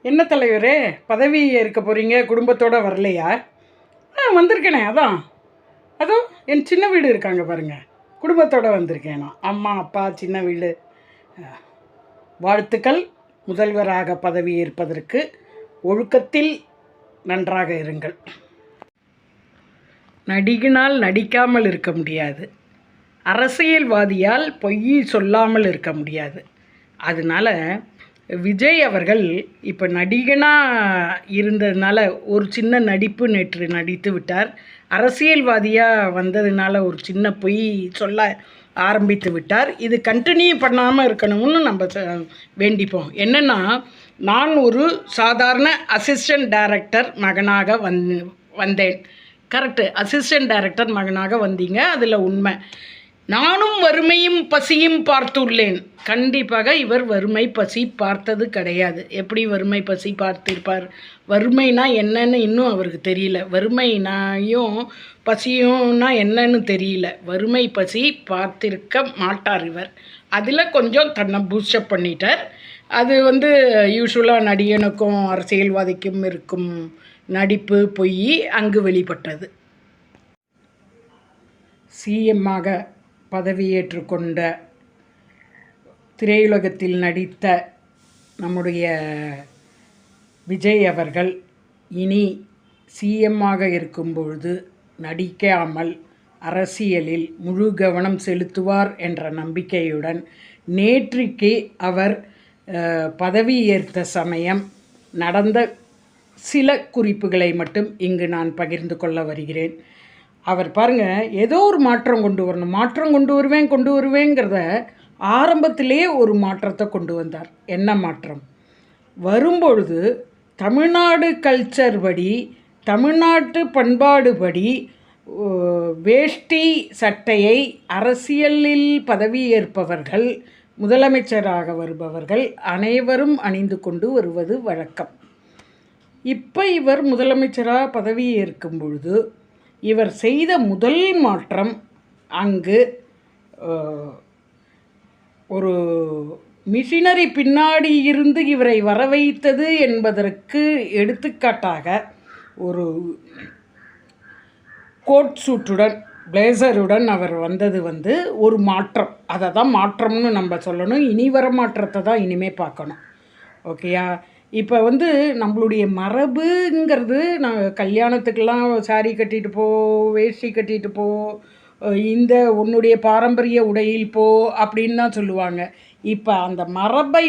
என்ன தலைவரே பதவி ஏற்க போகிறீங்க, குடும்பத்தோடு வரலையா? வந்திருக்கேனே, அதோ என் சின்ன வீடு இருக்காங்க பாருங்கள், குடும்பத்தோடு வந்திருக்கேன் நான். அம்மா அப்பா சின்ன வீடு. வாழ்த்துக்கள். முதல்வராக பதவி ஏற்பதற்கு ஒழுக்கத்தில் நன்றாக இருங்கள். நடிகனால் நடிக்காமல் இருக்க முடியாது, அரசியல்வாதியால் பொய் சொல்லாமல் இருக்க முடியாது. அதனால் விஜய் அவர்கள் இப்போ நடிகனாக இருந்ததுனால ஒரு சின்ன நடிப்பு நேற்று நடித்து விட்டார். அரசியல்வாதியாக வந்ததுனால ஒரு சின்ன பொய் சொல்ல ஆரம்பித்து விட்டார். இது கண்டினியூ பண்ணாமல் இருக்கணும்னு நம்ம வேண்டிப்போம். என்னென்னா, நான் ஒரு சாதாரண அசிஸ்டன்ட் டைரக்டர் மகனாக வந்தேன். கரெக்டு, அசிஸ்டன்ட் டைரக்டர் மகனாக வந்தீங்க, அதில் உண்மை. நானும் வறுமையும் பசியும் பார்த்துள்ளேன். கண்டிப்பாக இவர் வறுமை பசி பார்த்தது கிடையாது. எப்படி வறுமை பசி பார்த்திருப்பார்? வறுமைனா என்னன்னு இன்னும் அவருக்கு தெரியல. வறுமைனாயும் பசியும்னா என்னன்னு தெரியல. வறுமை பசி பார்த்திருக்க மாட்டார் இவர். அதில் கொஞ்சம் தன்னை பூஸ்டப் பண்ணிட்டார். அது யூஸ்வலாக நடிகனுக்கும் அரசியல்வாதிக்கும் இருக்கும் நடிப்பு பொய் அங்கு வெளிப்பட்டது. சிஎம்மாக பதவியேற்றுக்கொண்ட திரையுலகத்தில் நடித்த நம்முடைய விஜய் அவர்கள் இனி சிஎம்மாக இருக்கும் பொழுது நடிக்காமல் அரசியலில் முழு கவனம் செலுத்துவார் என்ற நம்பிக்கையுடன் நேற்றைக்கு அவர் பதவி ஏற்ற சமயம் நடந்த சில குறிப்புகளை மட்டும் இங்கு நான் பகிர்ந்து கொள்ள வருகிறேன். அவர் பாருங்கள், ஏதோ ஒரு மாற்றம் கொண்டு வரணும், மாற்றம் கொண்டு வருவேங்கிறத ஆரம்பத்திலே ஒரு மாற்றத்தை கொண்டு வந்தார். என்ன மாற்றம்? வரும்பொழுது தமிழ்நாடு கல்ச்சர் படி, தமிழ்நாட்டு பண்பாடு படி வேஷ்டி சட்டையை அரசியலில் பதவியேற்பவர்கள், முதலமைச்சராக வருபவர்கள் அனைவரும் அணிந்து கொண்டு வருவது வழக்கம். இப்போ இவர் முதலமைச்சராக பதவியேற்கும் பொழுது இவர் செய்த முதல் மாற்றம், அங்கு ஒரு மிஷினரி பின்னாடி இருந்து இவரை வரவைத்தது என்பதற்கு எடுத்துக்காட்டாக ஒரு கோட் சூட்டுடன் பிளேசருடன் அவர் வந்தது ஒரு மாற்றம். அதை தான் மாற்றம்னு நம்ம சொல்லணும். இனி வர மாற்றத்தை தான் இனிமேல் பார்க்கணும். ஓகேயா? இப்போ நம்மளுடைய மரபுங்கிறது, நான் கல்யாணத்துக்கெல்லாம் சாரி கட்டிட்டு போ, வேஷ்டி கட்டிட்டு போ, இந்த உன்னுடைய பாரம்பரிய உடையில் போ அப்படின்னு தான் சொல்லுவாங்க. இப்போ அந்த மரபை